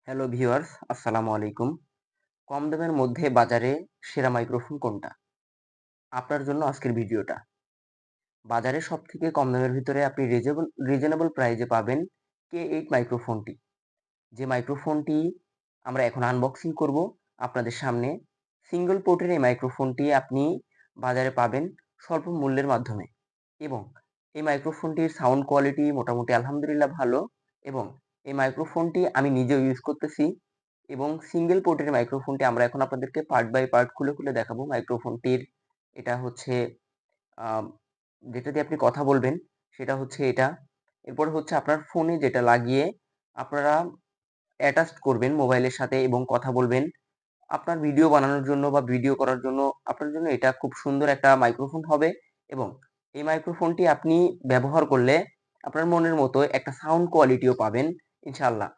Hello viewers, আসসালামু আলাইকুম। কম দামের মধ্যে বাজারে সেরা মাইক্রোফোন কোনটা? আপনার জন্য আজকের ভিডিওটা। বাজারে সবথেকে কম দামের ভিতরে আপনি রিজনেবল প্রাইসে পাবেন K8 মাইক্রোফোনটি। যে মাইক্রোফোনটি আমরা এখন আনবক্সিং করব আপনাদের সামনে। সিঙ্গল পোর্টের এই মাইক্রোফোনটি আপনি বাজারে পাবেন স্বল্প মূল্যের মাধ্যমে এবং এই মাইক্রোফোনটির সাউন্ড কোয়ালিটি মোটামুটি আলহামদুলিল্লাহ ভালো এবং এই মাইক্রোফোনটি আমি নিজেও ইউজ করতেছি এবং সিঙ্গেল পোর্টের মাইক্রোফোনটি আমরা এখন আপনাদেরকে পার্ট বাই পার্ট খুলে দেখাবো। মাইক্রোফোনটির এটা হচ্ছে আম যেটা দিয়ে আপনি কথা বলবেন সেটা হচ্ছে এটা। এরপরে হচ্ছে আপনার ফোনে যেটা লাগিয়ে আপনারা অ্যাটাচড করবেন মোবাইলের সাথে এবং কথা বলবেন। আপনার ভিডিও বানানোর জন্য বা ভিডিও করার জন্য আপনার জন্য এটা খুব সুন্দর একটা মাইক্রোফোন হবে এবং এই মাইক্রোফোনটি আপনি ব্যবহার করলে আপনার মনের মতো একটা সাউন্ড কোয়ালিটিও পাবেন ইনশাআল্লাহ।